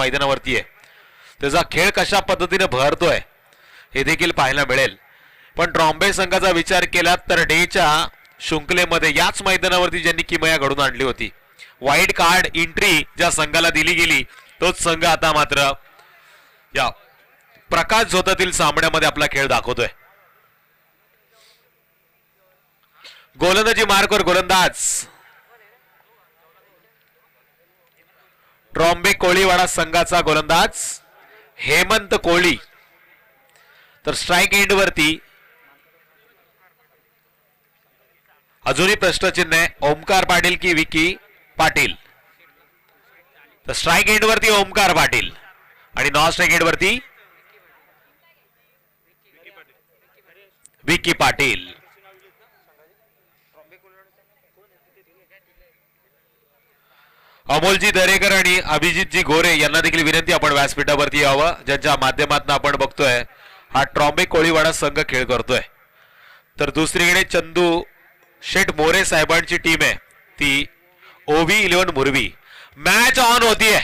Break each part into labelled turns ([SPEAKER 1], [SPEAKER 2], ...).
[SPEAKER 1] मैदानावरती आहे. त्याचा खेळ कशा पद्धतीने भरतोय हे देखील पाहायला मिळेल. पण ट्रॉम्बे संघाचा विचार केला तर डेच्या शृंखलेमध्ये याच मैदानावरती ज्यांनी किमया घडून आणली होती, वाईल्ड कार्ड एंट्री ज्या संघाला दिली गेली तोच संघ आता मात्र या प्रकाश झोतातील सामन्यामध्ये आपला खेळ दाखवतोय. गोलंदाजी मार्कवर गोलंदाज ट्रॉम्बे कोळीवाडा संघाचा गोलंदाज हेमंत कोळी. तर स्ट्राइक एंड वरती अजूनही प्रश्नचिन्ह आहे, ओमकार पाटील की विकी पाटील. तर स्ट्राइक एंड वरती ओमकार पाटील आणि नॉन स्ट्राइक एंड वरती विकी पाटील. अमोलजी दरेकर आणि अभिजितजी गोरे यांना देखील विनंती आपण व्यासपीठावरती यावं, ज्यांच्या माध्यमातून आपण बघतोय हा ट्रॉम्बे कोळीवाडा संघ खेळ करतोय. तर दुसरीकडे चंदू शेठ मोरे साहेबांची टीम आहे ती OV11 मुरवी. मॅच ऑन होतीये.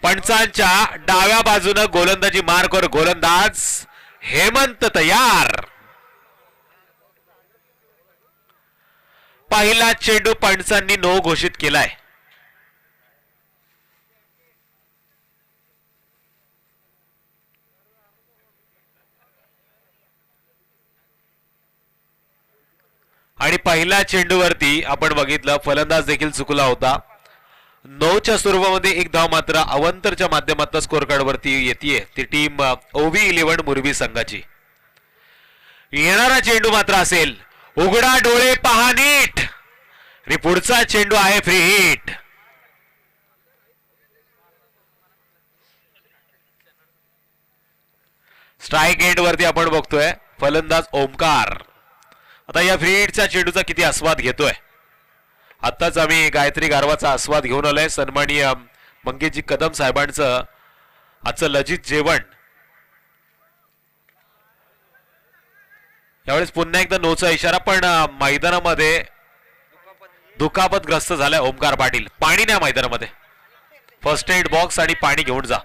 [SPEAKER 1] पंचांच्या डाव्या बाजूने गोलंदाजी मार्कवर गोलंदाज हेमंत तयार. पहिला चेंडू पंचांनी नो घोषित केलाय. आणि पहिल्या चेंडूवरती आपण बघितलं फलंदाज देखील चुकला होता. 9च्या स्वरूपामध्ये एक धाव मात्र अवंतरच्या माध्यमातून स्कोर कार्ड वरती येते ती टीम OV11 मुरबी संघाची. येणारा चेंडू मात्र असेल उघडा डोळे पहा नीट आणि पुढचा चेंडू आहे फ्री हिट. स्ट्राइक एंड वरती आपण बघतोय फलंदाज ओमकार. आता या फ्री हिटच्या चेंडूचा किती आस्वाद घेतोय. आताच आम्ही गायत्री गारवाचा आस्वाद घेऊन आलोय. सन्माननीय मंगेशजी कदम साहेबांचं आजचं लजित जेवण. यावेळेस पुन्हा एकदा नोचा इशारा, पण मैदानामध्ये दुखापतग्रस्त झालाय ओमकार पाटील. पाणी न्या मैदानामध्ये, फर्स्ट एड बॉक्स आणि पाणी घेऊन जा.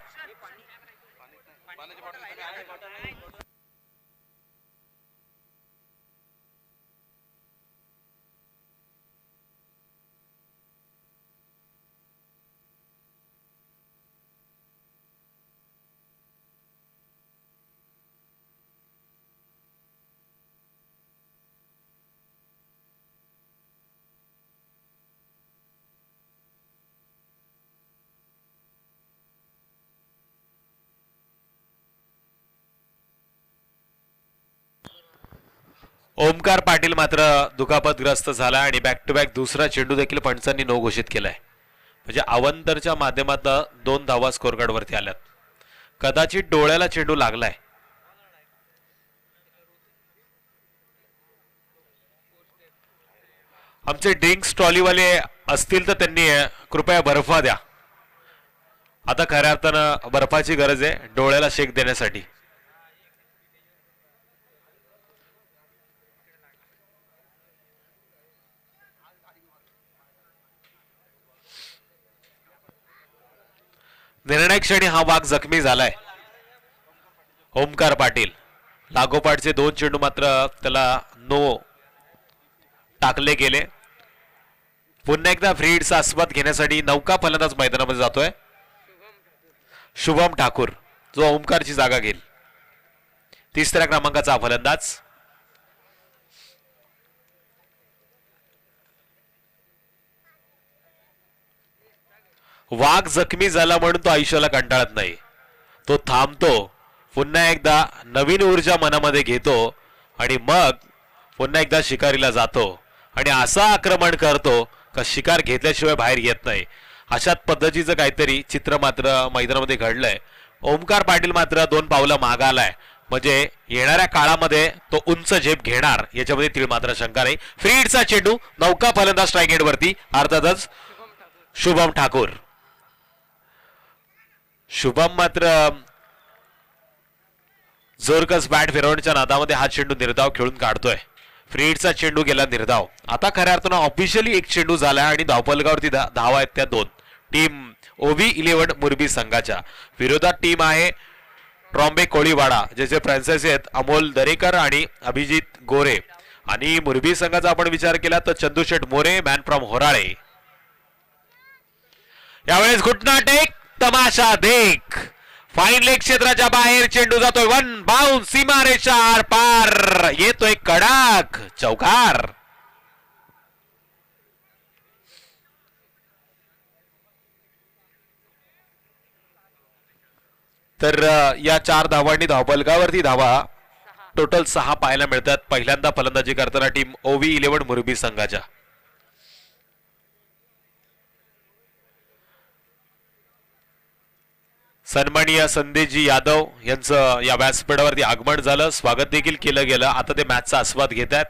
[SPEAKER 1] ओमकार पाटील मात्र दुखापतग्रस्त झाला आणि बॅक टू बॅक दुसरा चेंडू देखील पंचांनी नो घोषित केलाय. म्हणजे अवंतरच्या माध्यमातून 2 धावा स्कोर कार्ड वरती आल्यात. कदाचित डोळ्याला चेंडू लागलाय. आमचे ड्रिंक्स ट्रॉलीवाले असतील तर त्यांनी कृपया बर्फ द्या. आता खऱ्या अर्थानं बर्फाची गरज आहे डोळ्याला शेक देण्यासाठी. निर्णायक क्षणी हा वाघ जखमी झालाय ओमकार पाटील. लागोपाठचे 2 चेंडू मात्र त्याला नो टाकले गेले. पुन्हा एकदा फ्री हिटचा आस्वाद घेण्यासाठी नौका फलंदाज मैदानामध्ये जातोय शुभम ठाकूर, जो ओमकारची जागा घेईल. 3ऱ्या क्रमांकाचा फलंदाज. वाघ जखमी झाला म्हणून तो आयुष्याला कंटाळत नाही. तो थांबतो, पुन्हा एकदा नवीन ऊर्जा मनामध्ये घेतो आणि मग पुन्हा एकदा शिकारीला जातो आणि असा आक्रमण करतो का शिकार घेतल्याशिवाय बाहेर येत नाही. अशाच पद्धतीचं काहीतरी चित्र मात्र मैदानामध्ये घडलंय. ओमकार पाटील मात्र 2 पावलं मागे आलाय. म्हणजे येणाऱ्या काळामध्ये तो उंच झेप घेणार याच्यामध्ये तीळ मात्र शंका नाही. फ्री हिटचा चेंडू नौका फलंदाज स्ट्राइक एंड वरती अर्थातच शुभम ठाकूर. शुभम मात्र जोरकस बॅट फिरवण्याच्या नादामध्ये हा चेंडू निर्धाव खेळून काढतोय. फ्री हिटचा चेंडू गेला निर्धाव. आता खऱ्या अर्थानं ऑफिशियली 1 चेंडू झाला आणि धावफलकावरती धावा आहेत त्या 2. टीम OV11 मुरबी संघाच्या. विरोधात टीम आहे ट्रॉम्बे कोळीवाडा, ज्याचे फ्रँचायझी आहेत अमोल दरेकर आणि अभिजित गोरे. आणि मुरबी संघाचा आपण विचार केला तर चंदूशेठ मोरे, मॅन फ्रॉम होराळे. यावेळेस घुटना टेक, तमाशा देख. फाईन लेग क्षेत्राच्या बाहेर चेंडू जातोय, वन बाउंस, सीमारेषा आर पार, येतोय कडक चौकार. तर या 4 धावांनी धावफलकावरती धावा टोटल 6 पाहायला मिळतात. पहिल्यांदा फलंदाजी करताना टीम OV11 मुरबी संघाच्या. सन्माननीय संदेशजी यादव यांचं या व्यासपीठावरती आगमन झालं, स्वागत देखील केलं गेलं. आता ते मॅचचा आस्वाद घेत आहेत.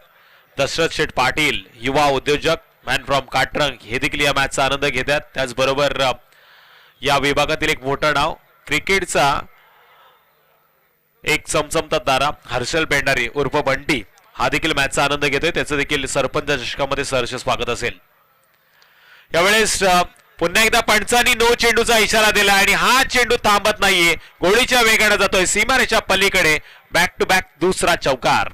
[SPEAKER 1] दशरथ शेठ पाटील, युवा उद्योजक, मॅन फ्रॉम काटरंग, हे देखील या मॅचचा आनंद घेत आहेत. त्याचबरोबर या विभागातील एक मोठं नाव, क्रिकेटचा एक चमचमता तारा हर्षल पेंडारी उर्फ बंटी, हा देखील मॅचचा आनंद घेतोय. त्याचं देखील सरपंच चषकामध्ये सहर्ष स्वागत असेल. यावेळेस पुन्हा एकदा पंचांनी नो चेंडूचा इशारा दिला आणि हा चेंडू थांबत नाहीये, गोळीच्या वेगाने जातोय सीमारेषा पलीकडे. बॅक टू बॅक दुसरा चौकार.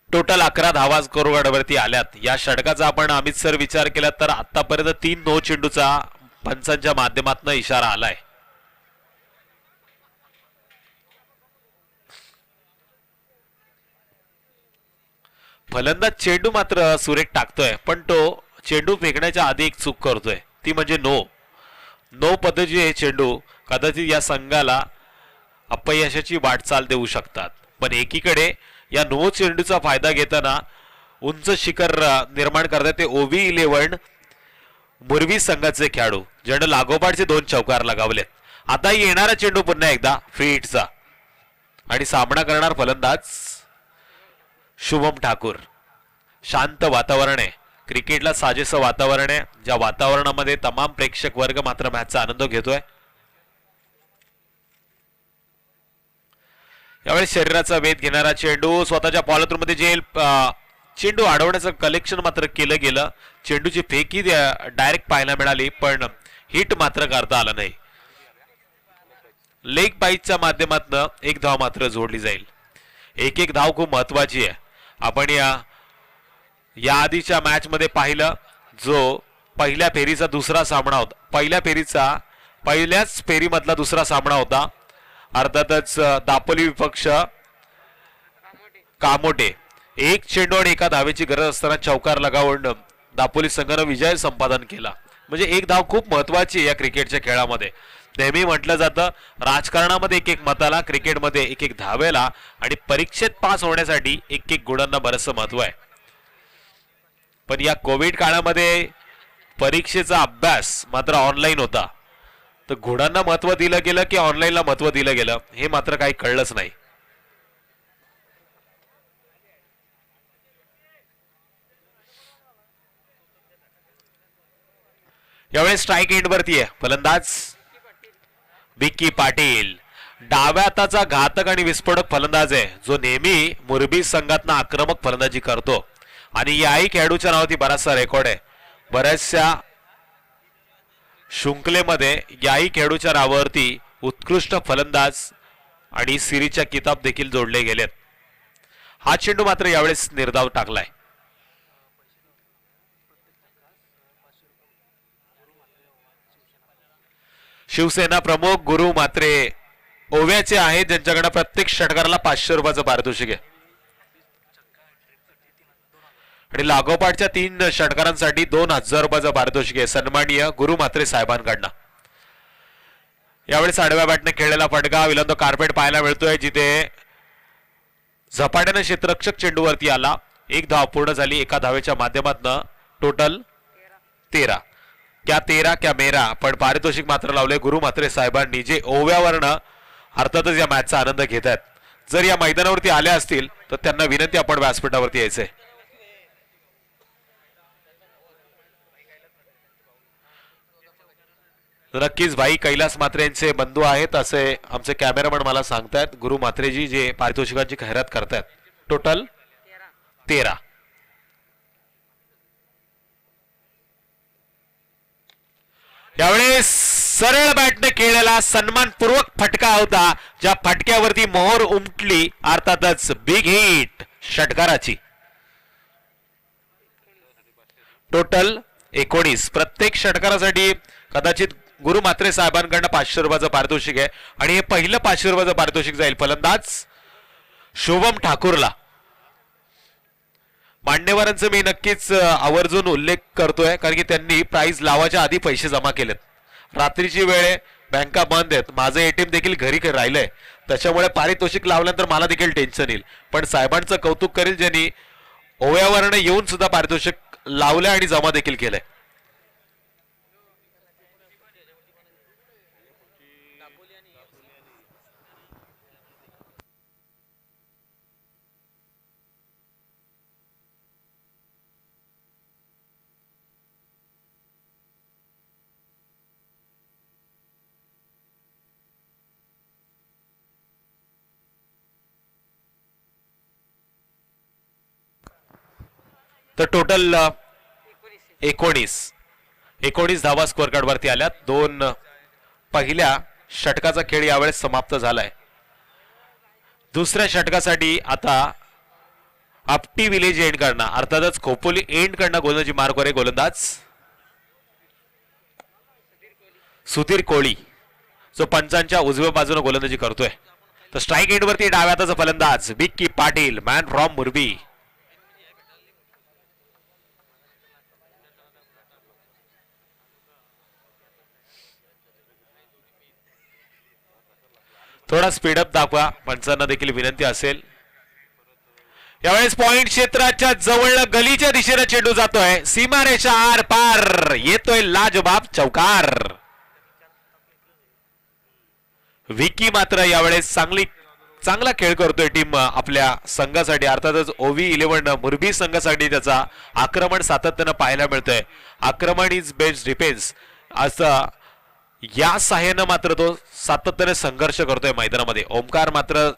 [SPEAKER 1] टोटल 11 धावा स्कोरवरती आल्यात. या षटकाचा आपण अमित सर विचार केला तर आतापर्यंत 3 नो चेंडूचा पंचांच्या माध्यमातून इशारा आलाय. फलंदाज चेंडू मात्र सुरेख टाकतोय, पण तो चेंडू फेकण्याच्या आधी एक चूक करतोय, ती म्हणजे नो पद्धतीचे हे चेंडू कदाचित या संघाला अपयशाची वाटचाल देऊ शकतात. पण एकीकडे या नो चेंडूचा फायदा घेताना उंच शिखर निर्माण करतात ते OV11 मुरबी संघाचे खेळाडू, ज्याने लागोपाठचे 2 चौकार लगावलेत. आता येणारा चेंडू पुन्हा एकदा फ्री हिटचा आणि सामना करणार फलंदाज शुभम ठाकूर. शांत वातावरण आहे, क्रिकेटला साजेसं वातावरण आहे, ज्या वातावरणामध्ये तमाम प्रेक्षक वर्ग मात्र मॅचचा आनंद घेतोय. यावेळी शरीराचा वेध घेणारा चेंडू स्वतःच्या पॉलिथ्रोन मध्ये जेल, चेंडू अडवण्याचं कलेक्शन मात्र केलं गेलं. चेंडूची फेकी डायरेक्ट पाहायला मिळाली, पण हिट मात्र करता आला नाही. लेग बाईटच्या माध्यमातून एक धाव मात्र जोडली जाईल. एक धाव खूप महत्वाची आहे. आपण या आधीच्या मॅच मध्ये पाहिलं, जो पहिल्या फेरीचा दुसरा सामना होता, पहिल्याच फेरीमधला दुसरा सामना होता. अर्थातच दापोली विपक्ष कामोटे, 1 चेंडू आणि 1 धावेची गरज असताना चौकार लगावून दापोली संघानं विजय संपादन केला. म्हणजे 1 धाव खूप महत्वाची या क्रिकेटच्या खेळामध्ये. नेहमी म्हटलं जातं राजकारणामध्ये 1 मताला, क्रिकेटमध्ये 1 धावेला आणि परीक्षेत पास होण्यासाठी 1 गुणांना बरंचसं महत्व आहे. पण या कोविड काळामध्ये परीक्षेचा अभ्यास मात्र ऑनलाईन होता, तर गुणांना महत्व दिलं गेलं की ऑनलाईनला महत्व दिलं गेलं हे मात्र काही कळलंच नाही. यावेळी स्ट्राईक एंड वरती आहे फलंदाज विक्की पाटील. डाव्या हाताचा घातक आणि विस्फोटक फलंदाज आहे, जो नेहमी मुरबी संघातनं आक्रमक फलंदाजी करतो आणि याही खेळाडूच्या नावावरती बराचसा रेकॉर्ड आहे. बऱ्याचशा शृंखलेमध्ये याही खेळाडूच्या नावावरती उत्कृष्ट फलंदाज आणि सिरीजच्या किताब देखील जोडले गेलेत. हा चेंडू मात्र यावेळेस निर्धाव टाकलाय. शिवसेना प्रमुख गुरु मात्रे ओव्याचे आहेत, ज्यांच्याकडे प्रत्येक षटकाराला 500 रुपयाचं पारितोषिक आहे आणि लागोपाठच्या 3 षटकारांसाठी 2000 रुपयाचं पारितोषिक आहे सन्माननीय गुरु मात्रे साहेबांकडनं. यावेळी आडव्या बॅटने खेळलेला फटका विलंब कार्पेट पाहायला मिळतोय, जिथे झपाट्याने क्षेत्ररक्षक चेंडूवरती आला. 1 धाव पूर्ण झाली 1 धावेच्या माध्यमातून. टोटल 13. क्या 13 क्या मेरा, पण पारितोषिक मात्र लावले गुरु मात्रे साहेबांनी, जे ओव्यावरनं अर्थातच या मॅचचा आनंद घेत आहेत. जर या मैदानावरती आले असतील तर त्यांना विनंती आपण व्यासपीठावरती यायचंय. नक्कीच भाई कैलास म्हात्रे यांचे बंधू आहेत असे आमचे कॅमेरामन मला सांगतायत. गुरु म्हात्रेजी जे पारितोषिकांची खैरात करतायत. टोटल 13. यावेळेस सरळ बॅटने खेळलेला सन्मानपूर्वक फटका होता, ज्या फटक्यावरती मोहर उमटली, अर्थातच बिग हिट षटकाराची. टोटल 19. प्रत्येक षटकारासाठी कदाचित गुरु म्हात्रे साहेबांकडनं 500 रुपयाचं पारितोषिक आहे आणि हे पहिलं 500 रुपयाचं पारितोषिक जाईल फलंदाज शुभम ठाकूरला. मान्यवरांचं मी नक्कीच आवर्जून उल्लेख करतोय, कारण की त्यांनी प्राइस लावायच्या आधी पैसे जमा केलेत. रात्रीची वेळ, बँका बंद आहेत, माझं एटीएम देखील घरी राहिलंय, त्याच्यामुळे पारितोषिक लावल्यानंतर मला देखील टेन्शन येईल. पण साहेबांचं कौतुक करेल ज्यांनी ओव्यावरनं येऊन सुद्धा पारितोषिक लावलंय आणि जमा देखील केलंय. तर टोटल 19 धावा स्कोअर कार्ड वरती आल्यात. 2 पहिल्या षटकाचा खेळ यावेळेस समाप्त झालाय. दुसऱ्या षटकासाठी आता आपटी विलेज एंड करणं, अर्थातच खोपोली एंड करणं गोलंदाजी मार्कवर आहे गोलंदाज सुधीर कोळी, जो पंचांच्या उजव्या बाजूने गोलंदाजी करतोय. तर स्ट्राईक एंड वरती डाव्या हाताचा फलंदाज विक्की पाटील, मॅन फ्रॉम मुरबी. थोडा स्पीडअप दाखवा, पंचांना देखील विनंती असेल. यावेळेस पॉइंट क्षेत्राच्या जवळ गलीच्या दिशेने चेंडू जातोय, सीमारेषा आर पार येतोय लाजबाब चौकार. विकी मात्र यावेळेस चांगला खेळ करतोय टीम आपल्या संघासाठी, अर्थातच ओव्ही 11 मुरबी संघासाठी त्याचा आक्रमण सातत्यानं पाहायला मिळतंय. आक्रमण इज बेस्ट डिफेन्स असं या साह्यानं मात्र तो सातत्याने संघर्ष करतोय मैदानामध्ये. ओमकार मात्र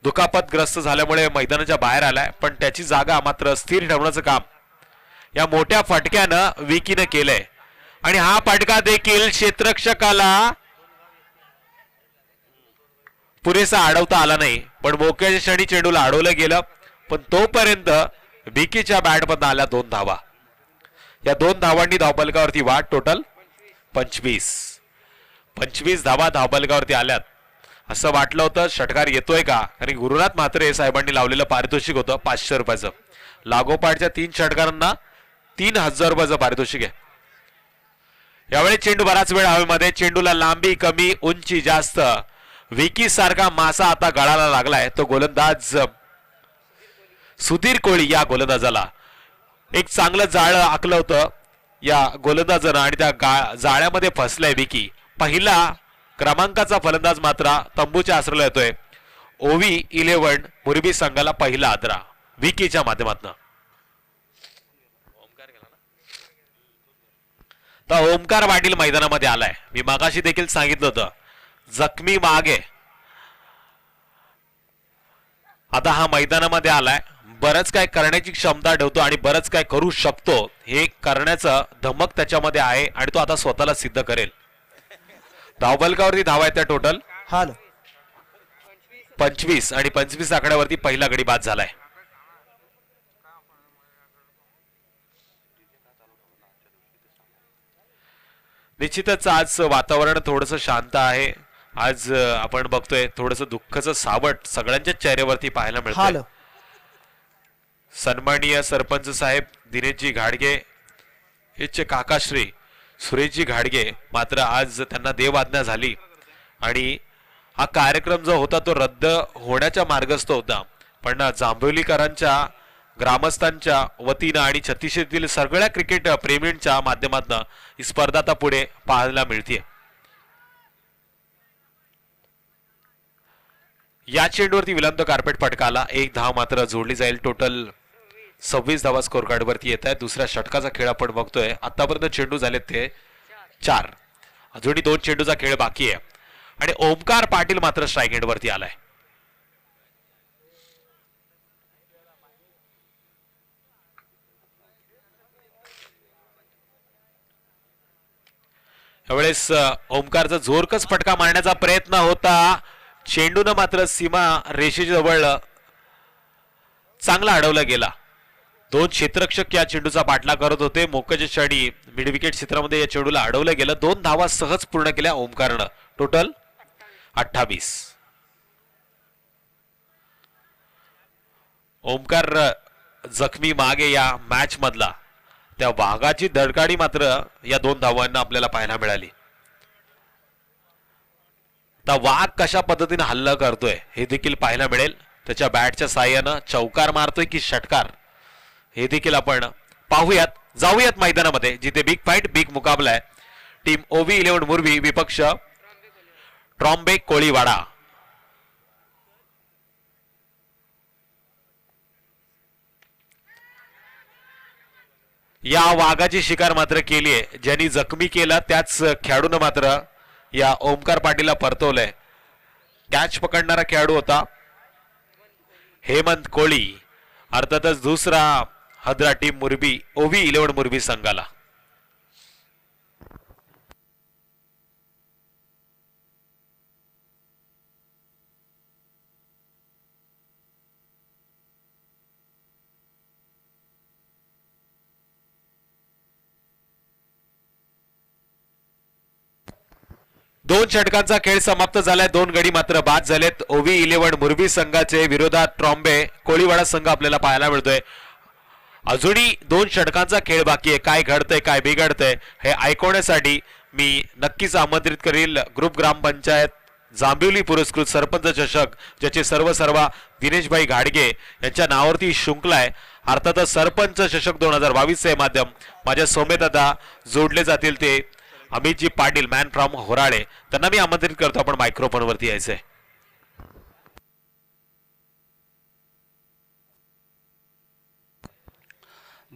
[SPEAKER 1] दुखापतग्रस्त झाल्यामुळे मैदानाच्या बाहेर आलाय, पण त्याची जागा मात्र स्थिर ठेवण्याचं काम या मोठ्या फटक्यानं विकीनं केलंय. आणि हा फटका देखील क्षेत्ररक्षकाला पुरेसा अडवता आला नाही, पण मोक्याच्या क्षणी चेंडूला अडवलं गेलं. पण तोपर्यंत विकीच्या बॅटमधून आल्या 2 धावा. या 2 धावांनी धावफलकावरती वाढ. टोटल 25 धावा धावफलकावरती आल्यात. असं वाटलं होतं षटकार येतोय का, आणि गुरुनाथ म्हात्रे साहेबांनी लावलेलं पारितोषिक होतं 500 रुपयाचं. लागोपाठच्या 3 षटकारांना 3000 रुपयाचं पारितोषिक आहे. यावेळी चेंडू बराच वेळ हवेमध्ये, चेंडूला लांबी कमी उंची जास्त. विकी सारखा मासा आता गळाला लागलाय. तो गोलंदाज सुधीर कोळी या गोलंदाजाला एक चांगलं जाळं आखलं होतं या गोलंदाजानं, आणि त्या जाळ्यामध्ये फसलाय विकी. पहिला क्रमांकाचा फलंदाज मात्र तंबूच्या आश्रयाला येतोय. ओव्ही 11 मुरबी संघाला पहिला आदरा विकीच्या माध्यमातून. तर ओमकार पाटील मैदानामध्ये आलाय. मी मागाशी देखील सांगितलं होतं जखमी मागे, आता हा मैदानामध्ये आलाय. बरंच काय करण्याची क्षमता ठेवतो आणि बरंच काय करू शकतो, हे करण्याचं धमक त्याच्यामध्ये आहे आणि तो आता स्वतःला सिद्ध करेल. धावफलकावरती धावा आहेत त्या टोटल 25 आणि 25 आकड्यावरती पहिला गडी बाद झालाय. निश्चितच आज वातावरण थोडंसं शांत आहे. आज आपण बघतोय थोडंसं दुःखाचं सावट सगळ्यांच्याच चेहऱ्यावरती पाहायला मिळतं. सन्माननीय सरपंच साहेब दिनेशजी घाडगे हेचे काकाश्री सुरेशजी घाडगे मात्र आज त्यांना देवआज्ञा झाली आणि हा कार्यक्रम जो होता तो रद्द होण्याच्या मार्गस्थ होता. पण जांभवलीकरांच्या ग्रामस्थांच्या वतीनं आणि छत्तीसगडतील सगळ्या क्रिकेट प्रेमींच्या माध्यमातून ही स्पर्धा आता पुढे पाहायला मिळते. या चेंडूवरती विलंब कार्पेट फटकाला 1 धाव मात्र जोडली जाईल. टोटल 26 धावा स्कोर कार्ड वरती येत आहे. दुसऱ्या षटकाचा खेळ आपण बघतोय. आतापर्यंत चेंडू झालेत ते 4. अजूनही 2 चेंडूचा खेळ बाकी आहे आणि ओमकार पाटील मात्र स्ट्राईक एंड वरती आलाय. यावेळेस ओमकारचा जोरकस फटका मारण्याचा प्रयत्न होता. चेंडूनं मात्र सीमा रेषेच्या जवळ चांगला अडवला गेला. 2 क्षेत्ररक्षक या चेंडूचा पाठलाग करत होते. मोक्याच्या क्षणी मिड विकेट क्षेत्रामध्ये या चेंडूला अडवलं गेलं. 2 धावा सहज पूर्ण केल्या ओमकारनं. टोटल 28. ओमकार जखमी मागे या मॅच मधला त्या वाघाची धडकाडी मात्र या 2 धावांना आपल्याला पाहायला मिळाली. आता वाघ कशा पद्धतीने हल्ला करतोय हे देखील पाहायला मिळेल. त्याच्या बॅटच्या साह्यानं चौकार मारतोय की षटकार हे देखील आपण पाहूयात. जाऊयात मैदानामध्ये जिथे बिग फाईट बिग मुकाबला आहे. टीम OV11 मुरबी विपक्ष ट्रॉम्बे कोळीवाडा. या वाघाची शिकार मात्र केली आहे. ज्यांनी जखमी केला त्याच खेळाडूनं मात्र या ओमकार पाटीलला परतवलंय. कॅच पकडणारा खेळाडू होता हेमंत कोळी. अर्थातच दुसरा हदरा टीम मुरबी OV11 मुरबी संघाला. दोन षटकांचा खेळ समाप्त झालाय. 2 गडी मात्र बाद झालेत. OV11 मुरबी संघाचे विरोधात ट्रॉम्बे कोळीवाडा संघ आपल्याला पाहायला मिळतोय. अजूनही 2 षटकांचा खेळ बाकी आहे. काय घडतंय काय बिघडतंय हे ऐकवण्यासाठी मी नक्कीच आमंत्रित करील ग्रुप ग्रामपंचायत जांभिवली पुरस्कृत सरपंच चषक ज्याचे सर्व दिनेशभाई घाडगे यांच्या नावावरती शृंखला आहे. अर्थातच सरपंच चषक 2022 चे माध्यम माझ्या सौम्यत आता जोडले जातील ते अमितजी पाटील मॅन फ्रॉम होराळे. त्यांना मी आमंत्रित करतो आपण मायक्रोफोन वरती यायचंय.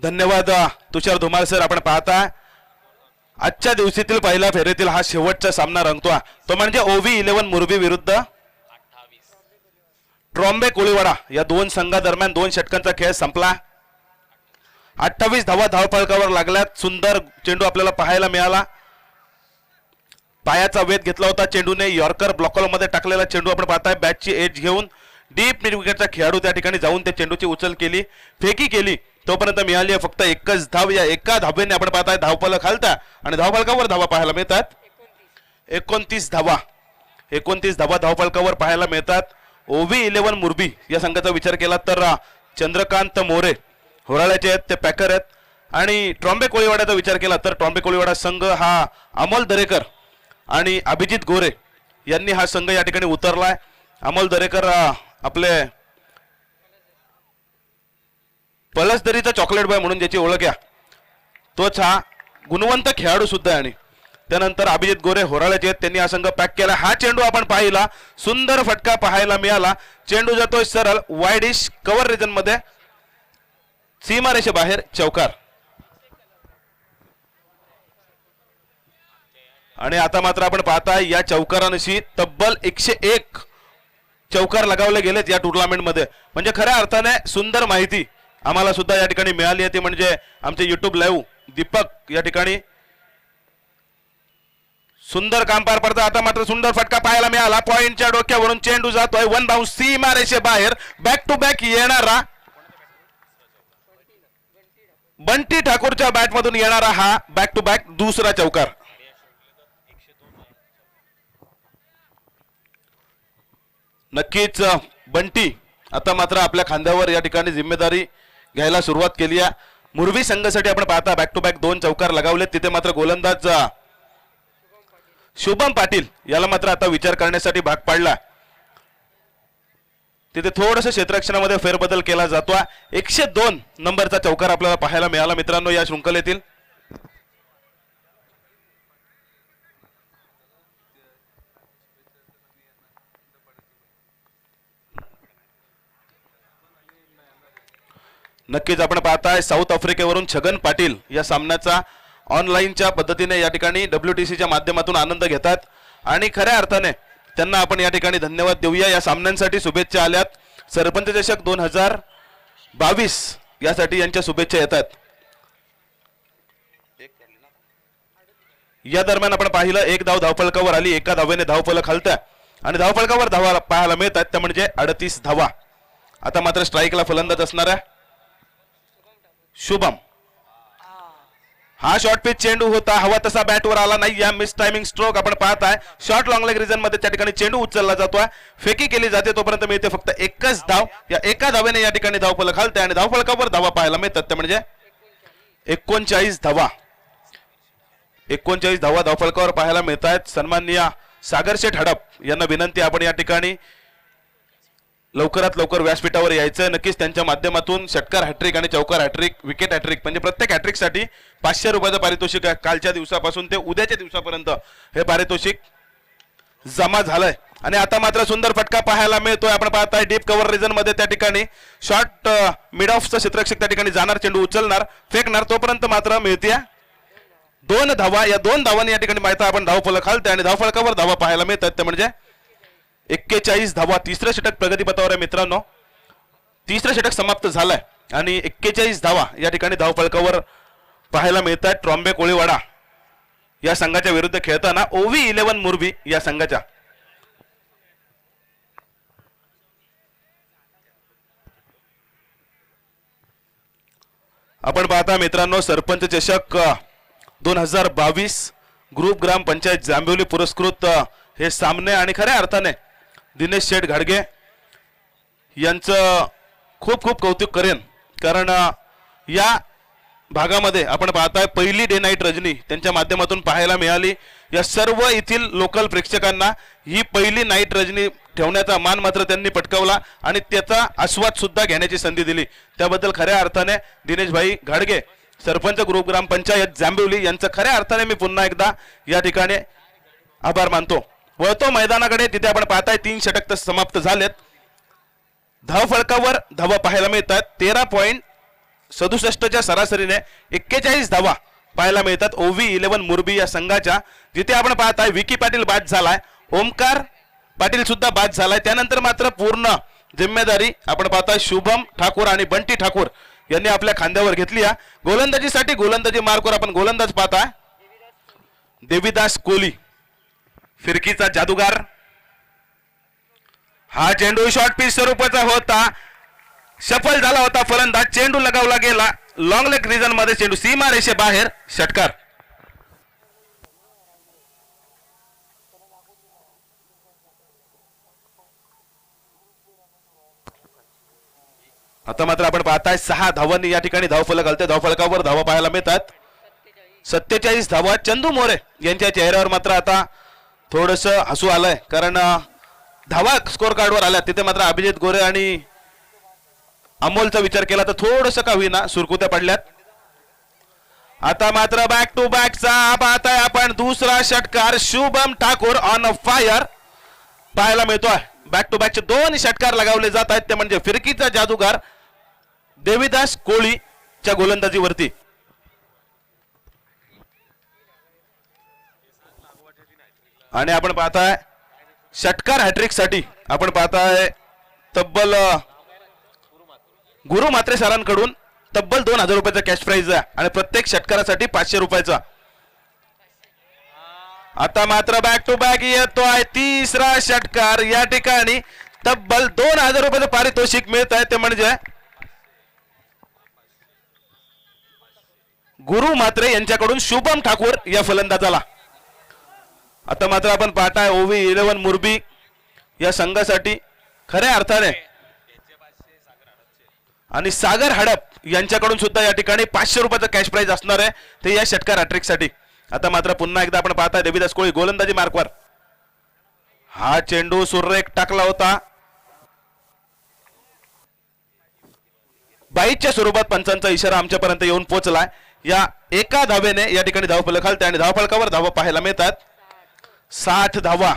[SPEAKER 2] धन्यवाद तुषार धुमाळ सर. आपण पाहता आजच्या दिवसातील पहिल्या फेरीतील हा शेवटचा सामना रंगतोय. तो म्हणजे OV11 मुरबी विरुद्ध ट्रॉम्बे कोळीवाडा या 2 संघादरम्यान 2 षटकांचा खेळ संपला. 28 धावा धावफलकावर लागल्यात. सुंदर चेंडू आपल्याला पाहायला मिळाला. पायाचा वेध घेतला होता चेंडूने. यॉर्कर ब्लॉकॉल मध्ये टाकलेला चेंडू आपण पाहताय. बॅटची एज घेऊन डीप मिड विकेटचा खेळाडू त्या ठिकाणी जाऊन त्या चेंडूची उचल केली, फेकी केली. तोपर्यंत मिळाली आहे फक्त एकच धाव. या एका धावेने आपण पाहताय धावफलक हलता आणि धावफलकावर धावा पाहायला मिळतात. 29 धावा 29 धावा धावफलकावर पाहायला मिळतात. OV11 मुरबी या संघाचा विचार केला तर चंद्रकांत मोरे होराळ्याचे आहेत, ते पॅकर आहेत. आणि ट्रॉम्बे कोळीवाड्याचा विचार केला तर ट्रॉम्बे कोळीवाडा संघ हा अमोल दरेकर आणि अभिजित गोरे यांनी हा संघ या ठिकाणी उतरलाय. अमोल दरेकर आपले पलसदरीचा चॉकलेट बॉय म्हणून ज्याची ओळख आहे तोच हा गुणवंत खेळाडू सुद्धा आहे. आणि त्यानंतर अभिजित गोरे होराळ्याचे आहेत, त्यांनी हा संघ पॅक केला. हा चेंडू आपण पाहिला, सुंदर फटका पाहायला मिळाला. चेंडू जातोय सरळ वाईडिश कव्हर रिजन मध्ये, सीमारेषे बाहेर चौकार. आणि आता मात्र आपण पाहताय या चौकारांशी तब्बल 101 चौकार लगावले गेलेत या टुर्नामेंट मध्ये. म्हणजे खऱ्या अर्थाने सुंदर माहिती आम्हाला सुद्धा या ठिकाणी मिळाली आहे. ती म्हणजे आमचे YouTube लाईव्ह दीपक या ठिकाणी सुंदर काम पार पडतं. आता मात्र सुंदर फटका पाहायला मिळाला. पॉइंटच्या डोक्यावरून चेंडू जातोय 1 बाउंस सीमारेषे बाहेर. बॅक टू बॅक येणारा बंटी ठाकूरच्या बॅटमधून येणारा हा बॅक टू बॅक दुसरा चौकार. नक्कीच बंटी आता मात्र आपल्या खांद्यावर या ठिकाणी जिम्मेदारी घ्यायला सुरुवात केली आहे. मुरबी संघासाठी आपण पाहता बॅक टू बॅक 2 चौकार लगावलेत. तिथे मात्र गोलंदाज शुभम पाटील याला मात्र आता विचार करण्यासाठी भाग पाडला. तिथे थोडंसं क्षेत्ररक्षणामध्ये फेरबदल केला जातो. 102 नंबरचा चौकार आपल्याला पाहायला मिळाला मित्रांनो या शृंखलेतील. नक्कीच आपण पाहताय साऊथ आफ्रिकेवरून छगन पाटील या सामन्याचा ऑनलाईनच्या पद्धतीने या ठिकाणी WTCच्या माध्यमातून आनंद घेतात आणि खऱ्या अर्थाने त्यांना आपण या ठिकाणी धन्यवाद देऊया. या सामन्यांसाठी शुभेच्छा आल्यात. सरपंच चषक 2022 यासाठी यांच्या शुभेच्छा येतात. या दरम्यान आपण पाहिलं एक धाव धावफलकावर आली, एका धावेने धावफलक हलत्या आणि धावफलकावर धावा पाहायला मिळतात त्या म्हणजे 38 धावा. आता मात्र स्ट्राईकला फलंदाज असणारा शुभम. हा शॉर्ट पिच चेंडू होता, हवा तसा बॅटवर आला नाही. या मिस टायमिंग स्ट्रोक आपण पाहताय. शॉर्ट लॉंग लेग रिजन मध्ये त्या ठिकाणी चेंडू उचलला जातोय, फेकी केली जाते, तोपर्यंत मिळते फक्त एकच धाव. या एका धावेने या ठिकाणी धावफलक हलते आणि धावफलकावर धावा पाहायला मिळतात त्या म्हणजे 39 धावा. 39 धावा धावफलकावर पाहायला मिळत आहेत. सन्माननीय सागर शेठ हडप यांना विनंती, आपण या ठिकाणी लवकरात लवकर व्यासपीठावर यायचं. नक्कीच त्यांच्या माध्यमातून षटकार हॅट्रिक आणि चौकार हॅट्रिक, विकेट हॅट्रिक म्हणजे प्रत्येक हॅट्रिक साठी 500 रुपयाचं पारितोषिक आहे. कालच्या दिवसापासून ते उद्याच्या दिवसापर्यंत हे पारितोषिक जमा झालंय. आणि आता मात्र सुंदर फटका पाहायला मिळतोय. आपण पाहताय डीप कव्हर रिजन मध्ये त्या ठिकाणी शॉर्ट मिड ऑफचा क्षेत्ररक्षक त्या ठिकाणी जाणार, चेंडू उचलणार, फेकणार, तोपर्यंत मात्र मिळते 2 धावा. या 2 धावांनी या ठिकाणी माहिती आपण धावफलक हलते आणि धावफलकावर धावा पाहायला मिळतात त्या म्हणजे 41 धावा. तिसरं षटक प्रगतीपथावर आहे मित्रांनो. तिसरं षटक समाप्त झालंय आणि 41 धावा या ठिकाणी धावफलकावर पाहायला मिळतात. ट्रॉम्बे कोळीवाडा या संघाच्या विरुद्ध खेळताना OV11 मुरबी या संघाच्या. आपण पाहता मित्रांनो सरपंच चषक 2022 ग्रुप ग्रामपंचायत जांभिवली पुरस्कृत हे सामने आणि खऱ्या अर्थाने दिनेश शेठ घाडगे यांचं खूप खूप कौतुक करेन. कारण या भागामध्ये आपण पाहताय पहिली डे नाईट रजनी त्यांच्या माध्यमातून पाहायला मिळाली. या सर्व येथील लोकल प्रेक्षकांना ही पहिली नाईट रजनी ठेवण्याचा मान मात्र त्यांनी पटकावला आणि त्याचा आस्वाद सुद्धा घेण्याची संधी दिली. त्याबद्दल खऱ्या अर्थाने दिनेश भाई घाडगे सरपंच ग्रुप ग्रामपंचायत जांभिवली यांचं खऱ्या अर्थाने मी पुन्हा एकदा या ठिकाणी आभार मानतो. वळतो मैदानाकडे. तिथे आपण पाहताय 3 षटक तर समाप्त झालेत. धावफलकावर धावा पाहायला मिळतात 13.67च्या सरासरीने 41 धावा पाहायला मिळतात OV11 मुरबी या संघाच्या. जिथे आपण पाहताय विकी पाटील बाद झालाय, ओमकार पाटील सुद्धा बाद झालाय. त्यानंतर मात्र पूर्ण जिम्मेदारी आपण पाहताय शुभम ठाकूर आणि बंटी ठाकूर यांनी आपल्या खांद्यावर घेतली. या गोलंदाजीसाठी गोलंदाजी मार्कवर आपण गोलंदाज पाहताय देवीदास कोहली, फिरकीचा जादूगार. हा चेंडू शॉर्ट पिच स्वरूपाचा होता, सफल झाला होता फलंदाज, चेंडू लगावला गेला लॉंग लेग रिजन मध्ये, चेंडू सीमा रेषे बाहेर, षटकार. आता मात्र आपण पाहताय 6 धावांनी या ठिकाणी धावफलक हलते. धावफलकावर धावा पाहायला मिळतात 47 धावा. चंदू मोरे यांच्या चेहऱ्यावर मात्र आता थोडस हसू आलंय, कारण धावा स्कोर कार्डवर आल्या तिथे मात्र अभिजित गोरे आणि अमोलचा विचार केला तर थोडस का होईना सुरकुत्या पडल्यात. आता मात्र बॅक टू बॅकचा पाहताय आपण दुसरा षटकार. शुभम ठाकूर ऑन फायर पाहायला मिळतोय. बॅक टू बॅकचे 2 षटकार लगावले जात आहेत ते म्हणजे फिरकीचा जादूगार देवीदास कोळीच्या गोलंदाजीवरती. आणि आपण पाहताय षटकार हॅट्रिक साठी आपण पाहताय तब्बल गुरु मात्रे सरांकडून तब्बल 2000 रुपयाचा कॅश प्राइज आहे आणि प्रत्येक षटकारासाठी 500 रुपयाचा. आता मात्र बॅक टू बॅक येतोय तिसरा षटकार. या ठिकाणी तब्बल 2000 रुपयाचं पारितोषिक मिळत आहे ते म्हणजे गुरु मात्रे यांच्याकडून शुभम ठाकूर या फलंदाजाला. आता मात्र आपण पाहताय OV11 मुरबी या संघासाठी खऱ्या अर्थाने आणि सागर हडप यांच्याकडून सुद्धा या ठिकाणी 500 रुपयाचं कॅश प्राइज असणार आहे ते या षटकार हॅट्रिक साठी. आता मात्र पुन्हा एकदा आपण पाहताय देवीदास कोळी गोलंदाजी मार्कवर. हा चेंडू सुरेख टाकला होता. बाईच्या स्वरूपात पंचांचा इशारा आमच्यापर्यंत येऊन पोहोचलाय. या एका धावेने या ठिकाणी धावफलक हलते आणि धावफलकावर धावा पाहायला मिळतात 60 धावा.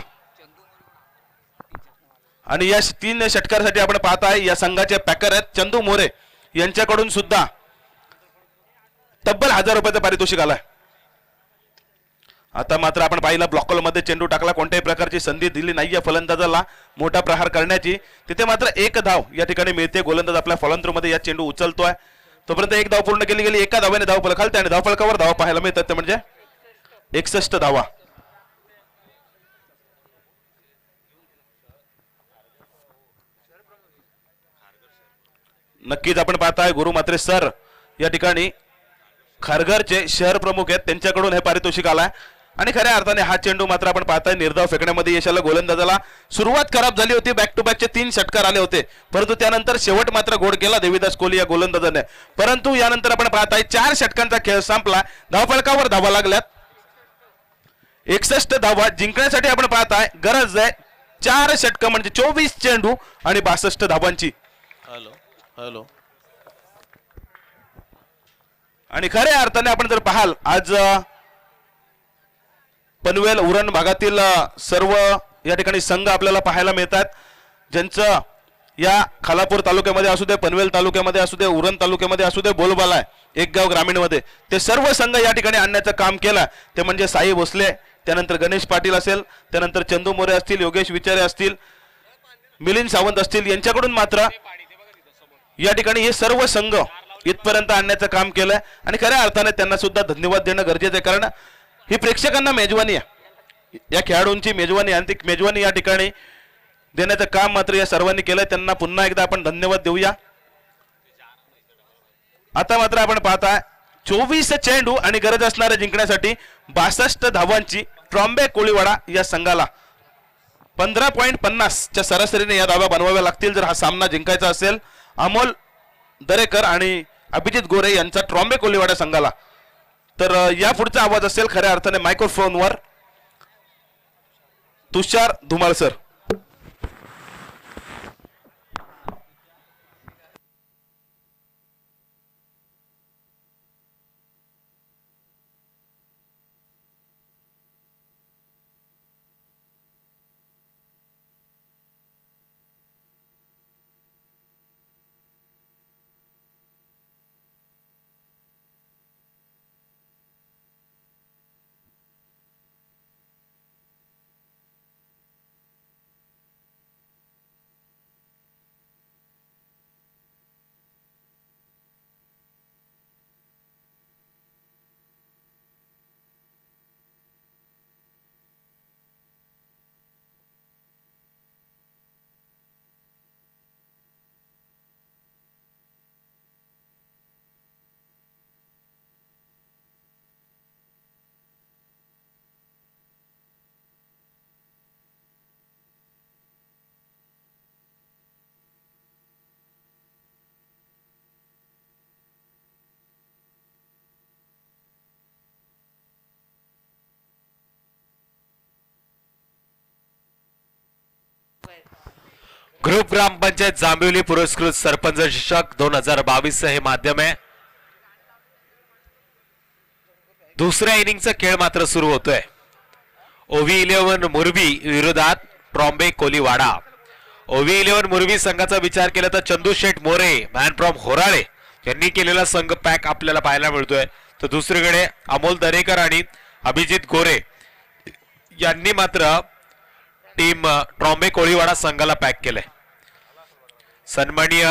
[SPEAKER 2] आणि या 3 षटकारासाठी आपण पाहताय या संघाचे पॅकर आहेत चंदू मोरे यांच्याकडून सुद्धा तब्बल 1000 रुपयाचं पारितोषिक आलाय. आता मात्र आपण पाहिलं ब्लॉक मध्ये चेंडू टाकला, कोणत्याही प्रकारची संधी दिली नाहीये फलंदाजाला मोठा प्रहार करण्याची. तिथे मात्र एक धाव या ठिकाणी मिळते. गोलंदाज आपल्या फॉलोथ्रू या चेंडू उचलतोय. तोपर्यंत एक धाव पूर्ण केली गेली. एका धावेने धाव फलक खालते आणि धाव फलकावर धावा पाहायला मिळतात, ते म्हणजे 61 धावा. नक्कीच आपण पाहताय गुरु मात्रे सर या ठिकाणी खारघरचे शहर प्रमुख आहेत, त्यांच्याकडून हे पारितोषिक आलाय. आणि खऱ्या अर्थाने हा चेंडू मात्र आपण पाहताय निर्धाव फेकण्यामध्ये यश आलं. गोलंदाजाला सुरुवात खराब झाली होती, बॅक टू बॅकचे 3 षटकार आले होते, परंतु त्यानंतर शेवट मात्र गोड केला देवीदास कोहली या गोलंदाजाने. परंतु यानंतर आपण पाहताय 4 षटकांचा खेळ संपला, धावफलकावर धावा लागल्यात 61 धावा जिंकण्यासाठी. आपण पाहताय गरज आहे 4 षटक म्हणजे 24 चेंडू आणि 62 धावांची.
[SPEAKER 3] Hello hello.
[SPEAKER 2] आणि खऱ्या अर्थाने आपण जर पाहाल आज पनवेल उरण भागातील सर्व या ठिकाणी संघ आपल्याला पाहायला मिळतात, ज्यांचं या खालापूर तालुक्यामध्ये असू दे, पनवेल तालुक्यामध्ये असू दे, उरण तालुक्यामध्ये असू दे, बोलबाला आहे एक गाव ग्रामीणमध्ये, ते सर्व संघ या ठिकाणी आणण्याचं काम केलं. ते म्हणजे साई भोसले, त्यानंतर गणेश पाटील असेल, त्यानंतर चंदू मोरे असतील, योगेश विचारे असतील, मिलिंद सावंत असतील, यांच्याकडून मात्र या ठिकाणी हे सर्व संघ इथपर्यंत आणण्याचं काम केलंय. आणि खऱ्या अर्थाने त्यांना सुद्धा धन्यवाद देणं गरजेचं आहे, कारण ही प्रेक्षकांना मेजवानी आहे, या खेळाडूंची मेजवानी आणि ती मेजवानी या ठिकाणी देण्याचं काम मात्र या सर्वांनी केलंय. त्यांना पुन्हा एकदा आपण धन्यवाद देऊया. आता मात्र आपण पाहताय 24 चेंडू आणि गरज असणाऱ्या जिंकण्यासाठी 62 धावांची ट्रॉम्बे कोळीवाडा या संघाला 15.50 च्या सरासरीने या धावा बनवाव्या लागतील जर हा सामना जिंकायचा असेल. अमोल दरेकर आणि अभिजित गोरे यांचा ट्रॉम्बे कोळीवाडा संघाला. तर या पुढचा आवाज असेल खऱ्या अर्थाने मायक्रोफोनवर तुषार धुमाळ सर.
[SPEAKER 1] ग्रुप ग्रामपंचायत जांभिवली पुरस्कृत सरपंच शिक्षक 2022 हे माध्यम आहे. दुसऱ्या इनिंगचा खेळ मात्र सुरू होतोय. ओव्ही 11 मुरबी विरोधात ट्रॉम्बे कोलीवाडा. ओव्ही 11 मुरबी संघाचा विचार केला तर चंदू शेठ मोरे मॅन फ्रॉम होराळे यांनी केलेला संघ पॅक आपल्याला पाहायला मिळतोय. तर दुसरीकडे अमोल दरेकर आणि अभिजित गोरे यांनी मात्र टीम ट्रॉम्बे कोळीवाडा संघाला पॅक केलंय. सन्माननीय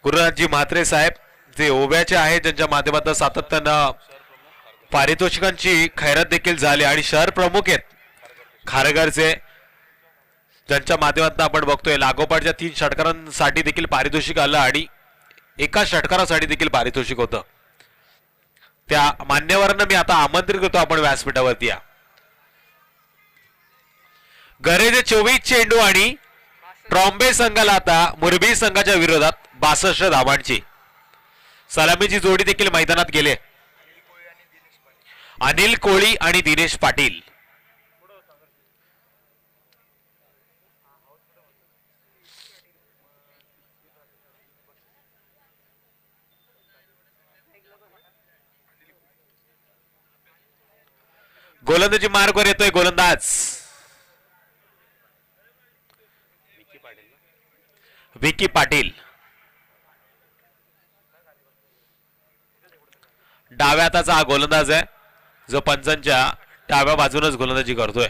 [SPEAKER 1] गुरुनाथजी म्हात्रे साहेब जे ओव्याचे आहेत, ज्यांच्या माध्यमातून सातत्यानं पारितोषिकांची खैरात देखील झाली आणि शहर प्रमुख आहेत खारघरचे, ज्यांच्या माध्यमातून आपण बघतोय लागोपाठच्या 3 षटकारांसाठी देखील पारितोषिक आलं आणि एका षटकारासाठी देखील पारितोषिक होतं. त्या मान्यवरांना मी आता आमंत्रित करतो आपण व्यासपीठावरती या. गरजे 24 चेंडू आणि ट्रॉम्बे संघाला आता मुरबी संघाच्या विरोधात 62 धावांची. सलामीची जोडी देखील मैदानात गेले. अनिल कोळी आणि दिनेश पाटील. गोलंदाजी मार्गवर येतोय गोलंदाज विकी पाटील. डाव्या हाताचा हा गोलंदाज आहे. जो पंचांच्या डाव्या बाजूनच गोलंदाजी करतोय.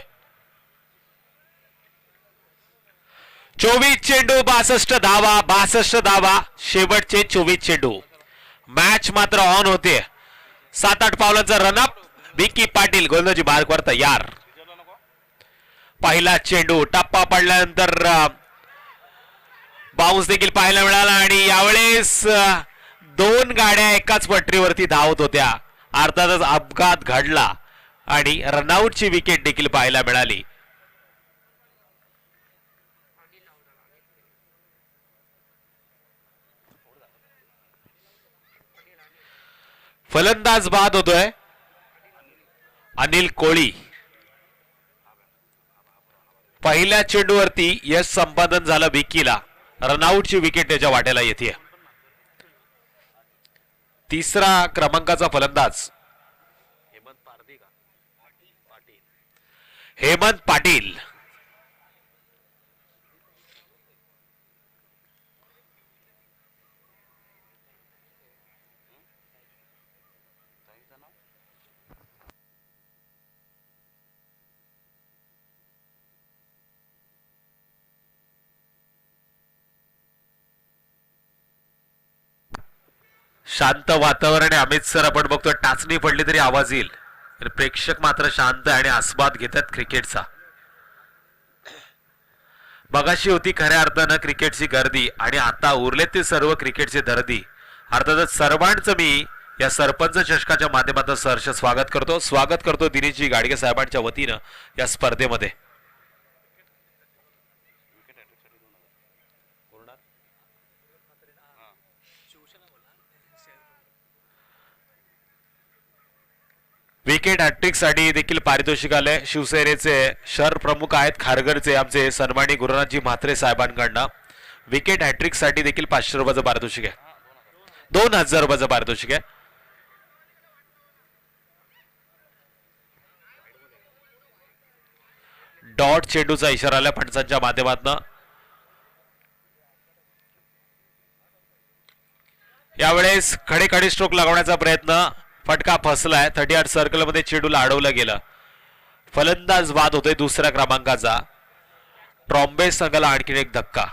[SPEAKER 1] 24 चेंडू 62 धावा, 62 धावा, शेवटचे 24 चेंडू. मॅच मात्र ऑन होते. 7-8 पावलांचा रनअप. विकी पाटील गोलंदाजी मार्कवर तयार. पहिला चेंडू टप्पा पडल्यानंतर बाउन्स देखील पाहायला मिळाला आणि यावेळेस 2 गाड्या एकाच पटरीवरती धावत होत्या. अर्थातच अपघात घडला आणि रनआउटची विकेट देखील पाहायला मिळाली. फलंदाज बाद होतोय अनिल कोळी. पहिल्या चेंडूवरती यश संपादन झालं विकीला. रनआउटची विकेट त्याच्या वाट्याला येते. 3रा क्रमांकाचा फलंदाज हेमंत पाटील. शांत वातावरण आहे. अमित सर आपण बघतोय टाचणी पडली तरी आवाज येईल. प्रेक्षक मात्र शांत आणि आस्वाद घेतात क्रिकेटचा. मगाशी होती खऱ्या अर्थानं क्रिकेटची गर्दी आणि आता उरले ते सर्व क्रिकेटचे दर्दी. अर्थातच सर्वांचं मी या सरपंच चषकाच्या माध्यमातून सहर्ष स्वागत करतो दिनेशजी गाडगे साहेबांच्या वतीनं या स्पर्धेमध्ये. विकेट हॅट्रिक साठी देखील पारितोषिक आले. शिवसेनेचे शहर प्रमुख आहेत खारघरचे आमचे सन्मानी गुरुनाथजी म्हात्रे साहेबांकडनं. विकेट हॅट्रिक साठी देखील 500 रुपयाचं पारितोषिक आहे. 2000 रुपयाचं पारितोषिक आहे. डॉट चेंडूचा इशारा आला पंचांच्या माध्यमातून. यावेळेस खडे स्ट्रोक लागवण्याचा प्रयत्न. फटका फसलाय. 38 सर्कल मध्ये चेंडूला अडवलं गेलं. फलंदाज बाद होतोय 2ऱ्या क्रमांकाचा. ट्रॉम्बे संघाला आणखीन एक धक्का.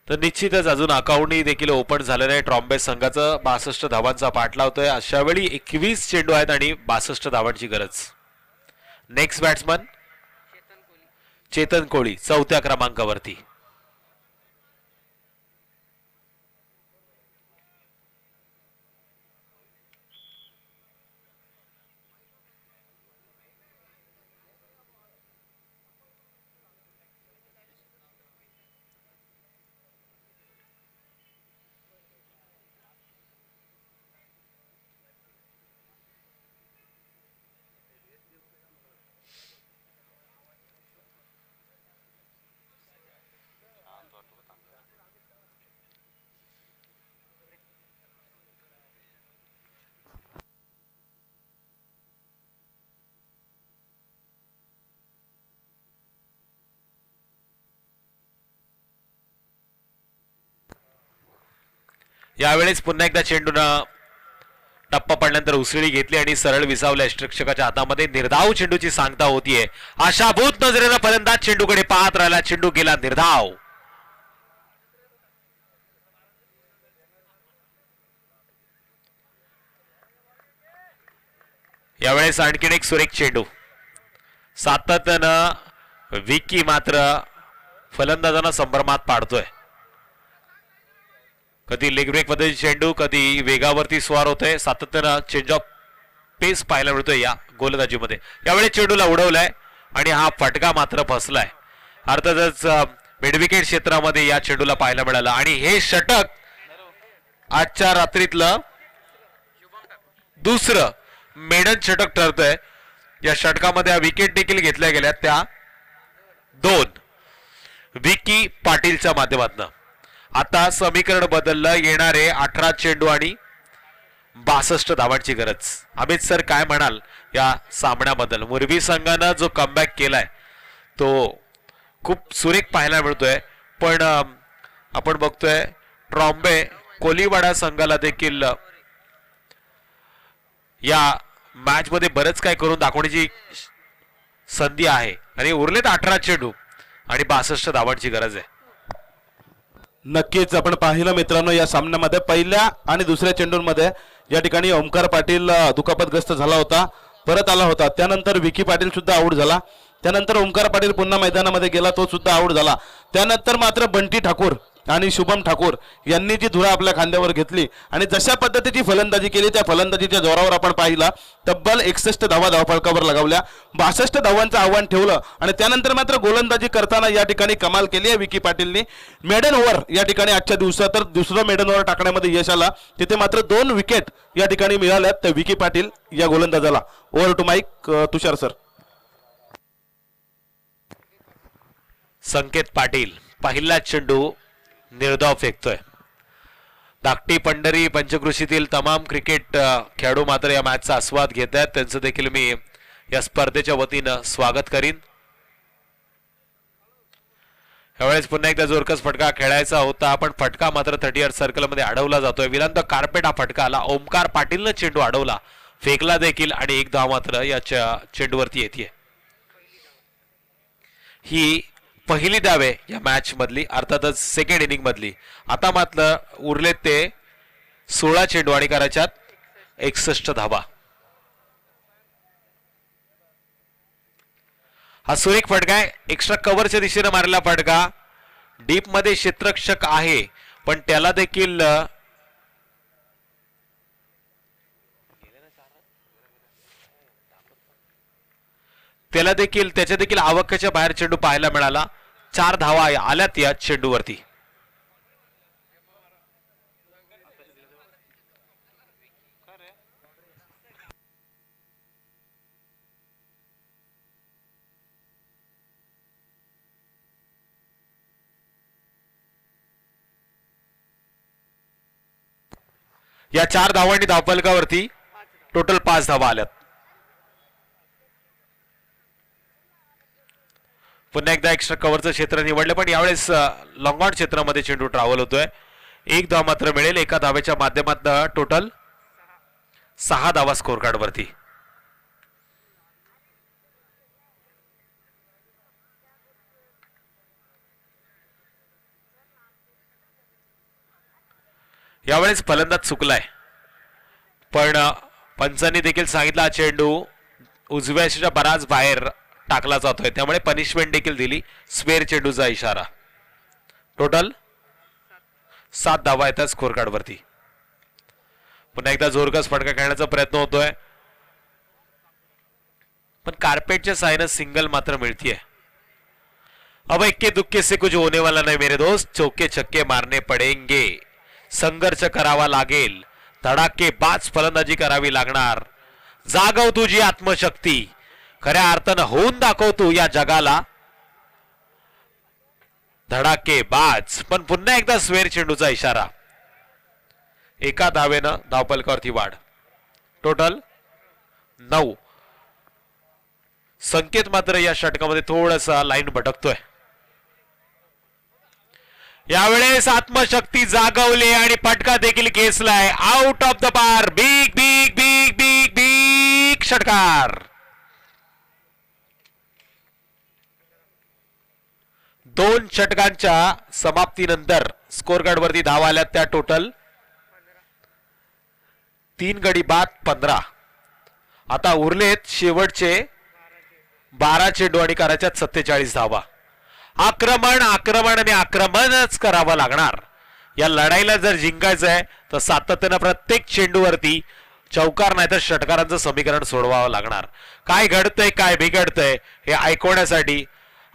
[SPEAKER 1] तर निश्चितच अजून अकाउंटही देखील ओपन झालं नाही. ट्रॉम्बे संघाचं 62 धावांचा पाठ लावतोय. अशा वेळी 21 चेंडू आहेत आणि 62 धावांची गरज. नेक्स्ट बॅट्समन चेतन कोळी 4थ्या क्रमांकावरती. यावेळेस पुन्हा एकदा चेंडूनं टप्पा पडल्यानंतर उसळी घेतली आणि सरळ विसावल्या. प्रेक्षकाच्या हातामध्ये निर्धाव चेंडूची सांगता होतीये. आशाभूत नजरेनं फलंदाज चेंडूकडे पाहत राहिला. चेंडू गेला निर्धाव. यावेळेस आणखीन एक सुरेख चेंडू. सातत्यानं विकी मात्र फलंदाजांना संभ्रमात पाडतोय. कधी लेग ब्रेक मध्ये चेंडू कधी वेगावरती स्वार होतोय. सातत्यानं चेंज ऑफ पेस पाहायला मिळतोय या गोलंदाजीमध्ये. यावेळी चेंडूला उडवलाय आणि हा फटका मात्र फसलाय. अर्थातच मिडविकेट क्षेत्रामध्ये या चेंडूला पाहायला मिळालं आणि हे षटक आजच्या रात्रीतलं दुसरं मेडन षटक ठरतंय. या षटकामध्ये विकेट देखील घेतल्या गेल्या त्या 2 विकी पाटीलच्या माध्यमातून. आता समीकरण बदललं. येणारे 18 चेंडू आणि 62 धावांची गरज. अमित सर काय म्हणाल या सामन्याबद्दल? मुरबी संघानं जो कमबॅक केलाय तो खूप सुरेख पाहायला मिळतोय, पण आपण बघतोय ट्रॉम्बे कोलीवाडा संघाला देखील या मॅच मध्ये बरेच काय करून दाखवण्याची संधी आहे आणि उरलेत 18 चेंडू आणि 62 धावांची गरज आहे.
[SPEAKER 2] नक्कीच आपण पाहिलं मित्रांनो, या सामन्यामध्ये पहिल्या आणि दुसऱ्या चेंडूंमध्ये या ठिकाणी ओमकार पाटील दुखापतग्रस्त झाला होता, परत आला होता. त्यानंतर विकी पाटील सुद्धा आऊट झाला. त्यानंतर ओमकार पाटील पुन्हा मैदानामध्ये गेला, तो सुद्धा आऊट झाला. त्यानंतर मात्र बंटी ठाकूर आणि शुभम ठाकूर यांनी जी धुरा आपल्या खांद्यावर घेतली आणि जशा पद्धतीची फलंदाजी केली त्या फलंदाजीच्या जोरावर आपण पाहिला तब्बल 61 धावा धावफलकावर लगावल्या, 62 धावांचं आव्हान ठेवलं आणि त्यानंतर मात्र गोलंदाजी करताना या ठिकाणी कमाल केली आहे विकी पाटीलनी. मेडन ओव्हर या ठिकाणी आजच्या दिवसात तर दुसरं मेडन ओव्हर टाकण्यामध्ये यश आला. तिथे मात्र 2 विकेट या ठिकाणी मिळाल्यात त्या विकी पाटील या गोलंदाजाला. Over to mic Tushar sir.
[SPEAKER 1] Sanket Patil पहिला चेंडू निर्धाव फेकतोय. धाकटी पंढरी पंचकृषीतील तमाम क्रिकेट खेळाडू मात्र या मॅचचा आस्वाद घेत आहेत. त्यांचं देखील मी या स्पर्धेच्या वतीनं स्वागत करीन. यावेळेस पुन्हा एकदा जोरकस फटका खेळायचा होता, पण फटका मात्र 30 सर्कल मध्ये अडवला जातोय. विलंद कार्पेट हा फटका आला. ओमकार पाटीलनं चेंडू अडवला, फेकला देखील आणि 1 धाव मात्र या चेंडूवरती येते. ही पहिली धाव आहे या मॅच मधली, अर्थातच सेकंड इनिंग मधली. आता मात्र उरलेत ते 16 चेंडू आणि करायच्यात 61 धावा. हा सुरेख फटका आहे, एक्स्ट्रा कव्हरच्या दिशेने मारलेला फटका. डीप मध्ये क्षेत्ररक्षक आहे, पण त्याला देखील त्याच्या देखील आवकाच्या बाहेर चेंडू पाहायला मिळाला. 4 धावा आल्यात या चेंडूवरती. या 4 धावांनी धावफलकावरती टोटल 5 धावा आल्यात. पुन्हा एकदा एक्स्ट्रा कव्हरचं क्षेत्र निवडलं, पण यावेळेस लॉंग ऑन क्षेत्रामध्ये चेंडू ट्रॅव्हल होतोय. 1 धाव मात्र मिळेल. एका धावेच्या माध्यमातून टोटल 6 धावा स्कोर कार्ड वरती. यावेळेस फलंदाज चुकलाय, पण पंचांनी देखील सांगितलं हा चेंडू उजव्या दिशेच्या बराच बाहेर टाकला जातोय, त्यामुळे पनिशमेंट देखील दिली. स्पेअर चेंडूचा इशारा. टोटल 7 धावा येतात स्कोर कार्ड वरती. पुन्हा एकदा जोरकस फटका खेळण्याचा प्रयत्न होतोय, पण कार्पेटच्या साहाय्याने सिंगल मात्र मिळतीये. अब इक्के दुक्के से कुछ होने वाला नहीं मेरे दोस्त, चौके छक्के मारने पडेंगे. संघर्ष करावा लागेल, धडाकेबाज फलंदाजी करावी लागणार. जागव तुझी आत्मशक्ती, खऱ्या अर्थानं होऊन दाखव तू या जगाला धडाकेबाज. पण पुन्हा एकदा स्वेर चेंडूचा इशारा. एका धावेनं धावफलकावरती वाढ. टोटल 9. संकेत मात्र या षटकामध्ये थोडासा लाईन भटकतोय. यावेळेस आत्मशक्ती जागवली आणि फटका देखील खेचलाय. आउट ऑफ द पार. Big big big big big षटकार. 2 षटकांच्या समाप्तीनंतर स्कोर कार्ड वरती धावा आल्या त्या टोटल 3 गडी बाद 15. आता उरलेत शेवटचे 12 चेंडू आणि करायच्यात 47 धावा. आक्रमण आक्रमण आणि आक्रमणच करावं लागणार. या लढाईला जर जिंकायचं आहे तर सातत्यानं प्रत्येक चेंडूवरती चौकार नाही तर षटकारांचं समीकरण सोडवावं लागणार. काय घडतंय काय बिघडतंय हे ऐकवण्यासाठी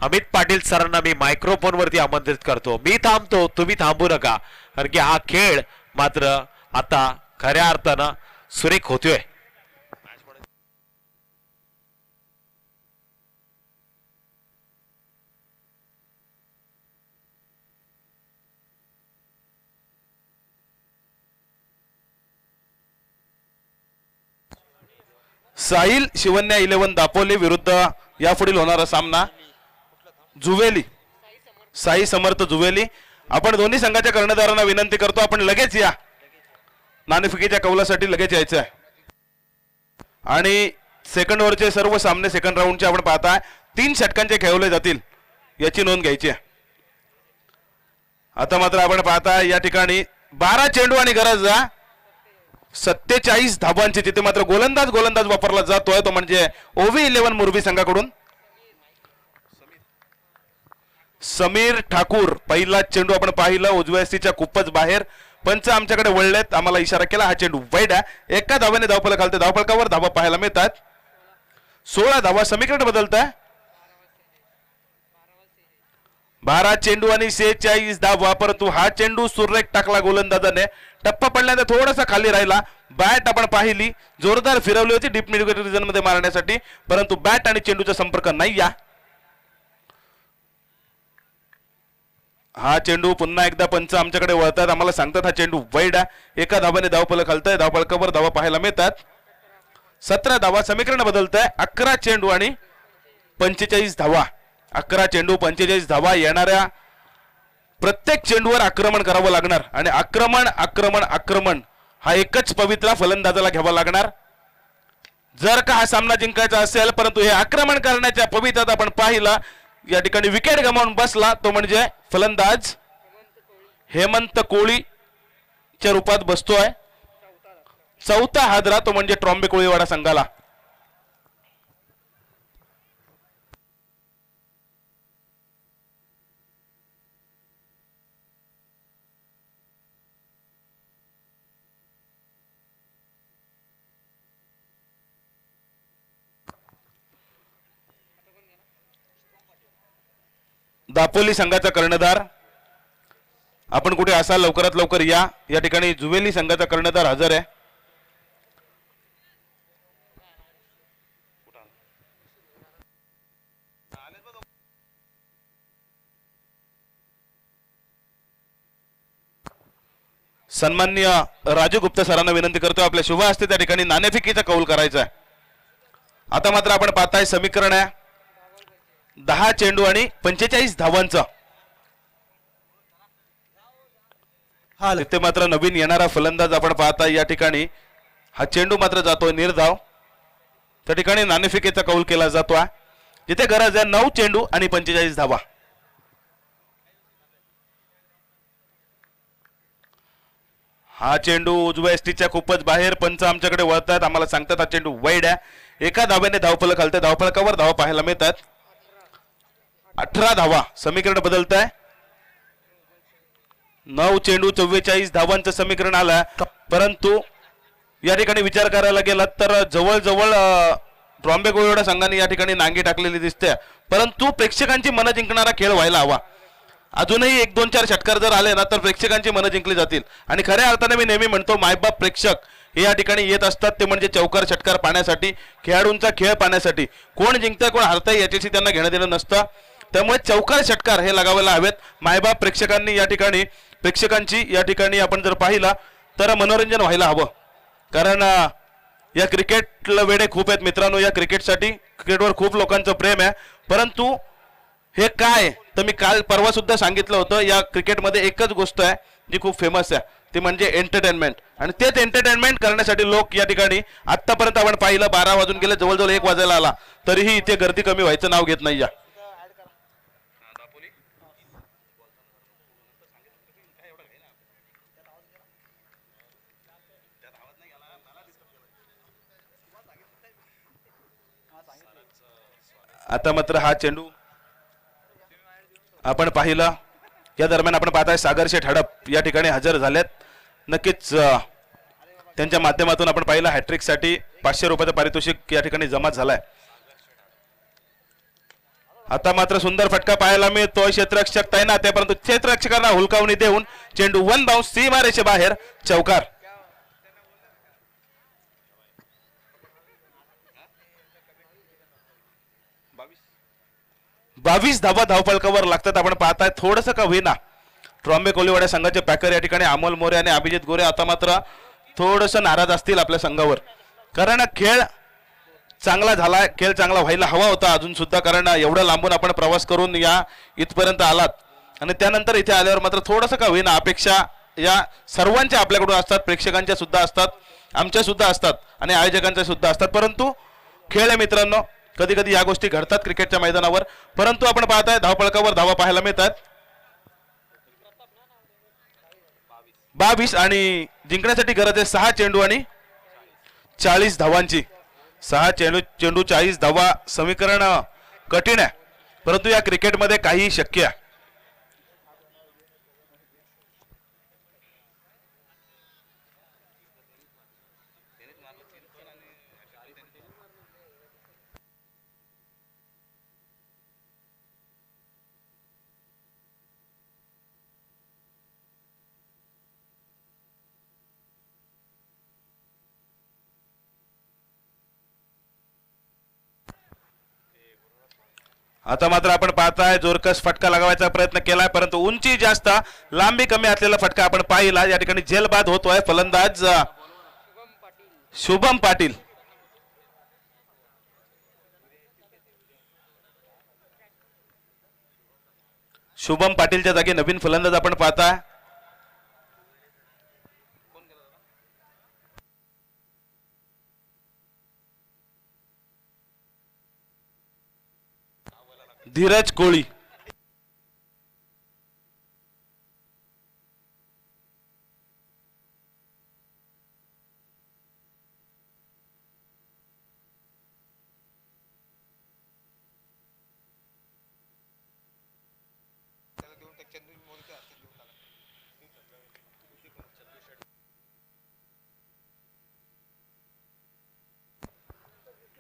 [SPEAKER 1] अमित पाटील सरांना मी मायक्रोफोन वरती आमंत्रित करतो. मी थांबतो, तुम्ही थांबू नका, कारण की हा खेळ मात्र आता खऱ्या अर्थानं सुरेख होतोय.
[SPEAKER 2] साहिल शिवन्या 11 दापोली विरुद्ध यापुढील होणारा सामना जुवेली साई समर्थ जुवेली. आपण दोन्ही संघाच्या कर्णधारांना विनंती करतो, आपण लगेच या, नाणेफेकीच्या कौलासाठी लगेच यायचं आहे. आणि सेकंड ओव्हरचे सर्व सामने सेकंड राऊंडचे आपण पाहताय 3 षटकांचे खेळवले जातील, याची नोंद घ्यायची आहे. आता मात्र आपण पाहताय या ठिकाणी 12 चेंडू आणि गरज 47 धाबांची, तिथे मात्र गोलंदाज वापरला जातोय, तो म्हणजे ओव्ही 11 मुरबी संघाकडून समीर ठाकूर. पहिला चेंडू आपण पाहिला उजव्या सीच्या खूपच बाहेर, पंच आमच्याकडे वळलेत, आम्हाला इशारा केला, हा चेंडू वाईड आहे. एका धाव्याने धावफलक खालते, धावफलकावर धावा पाहायला मिळतात. 16 धावा समीकरण बदलत आहे. 12 चेंडू आणि 46 धावा, परंतु हा चेंडू सुरेख टाकला गोलंदाजाने, टप्पा पडल्यानंतर थोडासा खाली राहिला. बॅट आपण पाहिली जोरदार फिरवली होती डीप मिड रिजन मध्ये मारण्यासाठी, परंतु बॅट आणि चेंडूचा संपर्क नाही. हा चेंडू पुन्हा एकदा पंच आमच्याकडे वळतात, आम्हाला सांगतात हा चेंडू वाईड आहे. एका धावाने धावफलक खालतंय, धावफलकावर धावा पाहायला मिळतात. 17 धावा समीकरण बदलत आहे. 11 चेंडू आणि 45 धावा. 11 चेंडू 45 धावा. येणाऱ्या प्रत्येक चेंडूवर आक्रमण करावं लागणार आणि आक्रमण हा एकच पवित्रा फलंदाजाला घ्यावा लागणार जर का हा सामना जिंकायचा असेल. परंतु हे आक्रमण करण्याच्या पवित्रात आपण पाहिला, या ठिकाणी विकेट गमावून बसला तो म्हणजे फलंदाज हेमंत कोळीच्या रूपात बसतोय. चौथा हादरा तो म्हणजे ट्रॉम्बे कोळीवाडा संघाला. दापोली संघाचा कर्णधार, आपण कुठे असाल लवकरात लवकर या. या ठिकाणी जुवेली संघाचा कर्णधार हजर आहे. सन्माननीय राजू गुप्ता सरांना विनंती करतो, आपल्या शुभ हस्ते त्या ठिकाणी नाणेफेकीचा कौल करायचा आहे. आता मात्र आपण पाहताय समीकरण आहे 10 चेंडू आणि 45 धावांचा. इथे मात्र नवीन येणारा फलंदाज आपण पाहताय, या ठिकाणी हा चेंडू मात्र जातोय निर्धाव. त्या ठिकाणी नाणेफेकीचा कौल केला जातोय, जिथे गरज आहे 9 चेंडू आणि 45 धावा. हा चेंडू उजव्या एसटीच्या खूपच बाहेर, पंच आमच्याकडे वळतात, आम्हाला सांगतात हा चेंडू वाईड आहे. एका धाव्याने धावफलक खालते, धावफलकावर धावा पाहायला मिळतात. 18 धावा समीकरण बदलत आहे. 9 चेंडू 44 धावांचं समीकरण आलं, परंतु या ठिकाणी विचार करायला गेला तर जवळजवळ ट्रॉम्बे कोळीवाडा संघाने या ठिकाणी नांगी टाकलेली दिसते. परंतु प्रेक्षकांची मनं जिंकणारा खेळ व्हायला हवा. अजूनही 1-2-4 षटकार जर आले ना तर प्रेक्षकांची मनं जिंकली जातील. आणि खऱ्या अर्थाने मी नेहमी म्हणतो, मायबाप प्रेक्षक हे या ठिकाणी येत असतात, ते म्हणजे चौकार षटकार पाहण्यासाठी, खेळाडूंचा खेळ पाहण्यासाठी. कोण जिंकतंय कोण हरतंय याच्याशी त्यांना घेणं देणं नसतं. त्यामुळे चौकार षटकार हे लगावायला हवेत. मायबाप प्रेक्षकांनी या ठिकाणी प्रेक्षकांची या ठिकाणी आपण जर पाहिला तर मनोरंजन व्हायला हवं. कारण या क्रिकेटला वेडे खूप आहेत मित्रांनो, या क्रिकेटसाठी क्रिकेटवर खूप लोकांचं प्रेम आहे. परंतु हे काय तर मी काल परवा सुद्धा सांगितलं होतं, या क्रिकेटमध्ये एकच गोष्ट आहे जी खूप फेमस आहे, ती म्हणजे एंटरटेनमेंट. आणि तेच एंटरटेनमेंट करण्यासाठी लोक या ठिकाणी आतापर्यंत आपण पाहिलं 12 वाजून गेले, जवळजवळ 1 वाजायला आला, तरीही इथे गर्दी कमी व्हायचं नाव घेत नाही. आता मात्र हा चेंडू आपण पाहिला, या दरम्यान आपण पाहताय सागर शेठ हडप या ठिकाणी हजर झालेत. नक्कीच त्यांच्या माध्यमातून आपण पाहिलं हॅट्रिक साठी 500 रुपयाचं पारितोषिक या ठिकाणी जमा झालाय. आता मात्र सुंदर फटका पाहायला मिळतोय, क्षेत्ररक्षक तैनात आहे, परंतु क्षेत्ररक्षकांना हुलकावणी देऊन चेंडू 1 बाउन्स सीमारेषे बाहेर, चौकार. 22 धावा धावफलकावर लागतात. आपण पाहताय थोडंसं का होईना ट्रॉम्बे कोळीवाडा संघाचे पॅकर या ठिकाणी अमोल मोरे आणि अभिजित गोरे आता मात्र थोडंसं नाराज असतील आपल्या संघावर, कारण खेळ चांगला झाला, खेळ चांगला व्हायला हवा होता अजून सुद्धा, कारण एवढं लांबून आपण प्रवास करून या इथपर्यंत आलात आणि त्यानंतर इथे आल्यावर मात्र थोडंसं का होईना अपेक्षा या सर्वांच्या आपल्याकडून असतात, प्रेक्षकांच्या सुद्धा असतात, आमच्या सुद्धा असतात आणि आयोजकांच्या सुद्धा असतात. परंतु खेळ आहे मित्रांनो, कधी कधी या गोष्टी घडतात क्रिकेटच्या मैदानावर. परंतु आपण पाहताय धावपळकावर धावा पाहायला मिळतात 22 आणि जिंकण्यासाठी गरज आहे 6 चेंडू आणि 40 धावांची. 6 चेंडू 40 धावा समीकरण कठीण आहे, परंतु या क्रिकेटमध्ये काही शक्य आहे. आता मात्र आपण पाहताय जोरकस फटका लगावायचा प्रयत्न केलाय, परंतु उंची जास्त, लांबी कमी असलेला फटका आपण पाहिला. या ठिकाणी झेलबाद होतोय फलंदाज शुभम पाटील. शुभम पाटीलच्या जागी नवीन फलंदाज आपण पाहताय धीरज कोळी.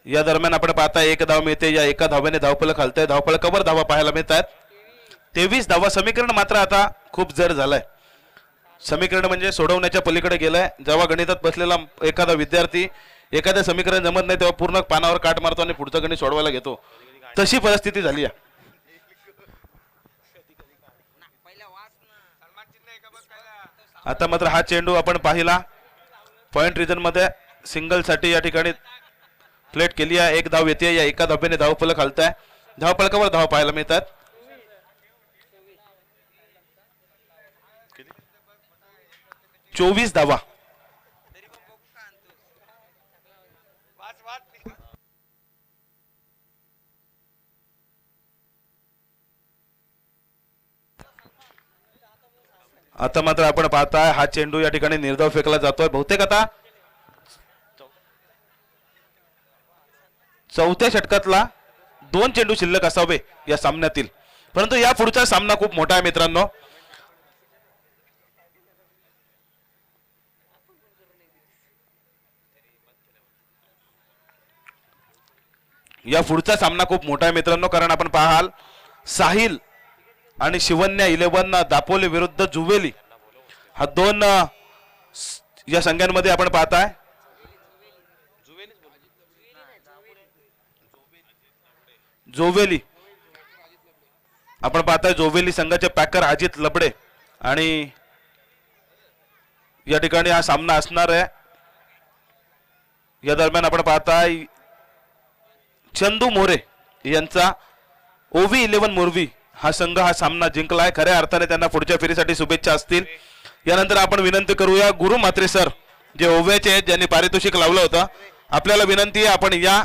[SPEAKER 2] या दरम्यान आपण पाहता एक धाव मिळते, या एका धाव्याने धावफलक हलतंय, धावफलकावर धावा पाहायला मिळतात 23 धावा. समीकरण मात्र आता खूप जड झालंय, समीकरण म्हणजे सोडवण्याच्या पलीकडे गेलंय. जेव्हा गणितात बसलेला एखादा विद्यार्थी एखादं समीकरण जमत नाही तेव्हा पूर्ण पानावर काट मारतो आणि पुढचं गणित सोडवायला घेतो, तशी परिस्थिती झाली आहे. आता मात्र हा चेंडू आपण पाहिला पॉइंट रिजन मध्ये सिंगल साठी या ठिकाणी प्लेट केली आहे. एक धाव येते, या एका धाव्याने धावफलक हलताय, धावफलकावर धाव पाहायला मिळतात 24 धावा. आता मात्र आपण पाहताय हा चेंडू या ठिकाणी निर्धाव फेकला जातोय. बहुतेक आता चौथ्या षटकातला 2 चेंडू शिल्लक असावे या सामन्यातील, परंतु या पुढचा सामना खूप मोठा आहे मित्रांनो. या पुढचा सामना खूप मोठा आहे मित्रांनो, कारण आपण पाहाल साहिल आणि शिवन्या 11 दापोली विरुद्ध जुवेली, हा 2 या संघांमध्ये आपण पाहताय जोवेली. आपण पाहताय जोवेली संघाचे पॅकर अजित लबडे आणि या ठिकाणी हा सामना असणार आहे. या दरम्यान आपण पाहताय चंदू मोरे यांचा ओव्ही 11 मोरवी हा संघ हा सामना जिंकलाय. खऱ्या अर्थाने त्यांना पुढच्या फेरीसाठी शुभेच्छा असतील. यानंतर आपण विनंती करूया गुरु म्हात्रे सर जे ओव्याचे आहेत, ज्यांनी पारितोषिक लावलं होतं, आपल्याला विनंती आहे आपण या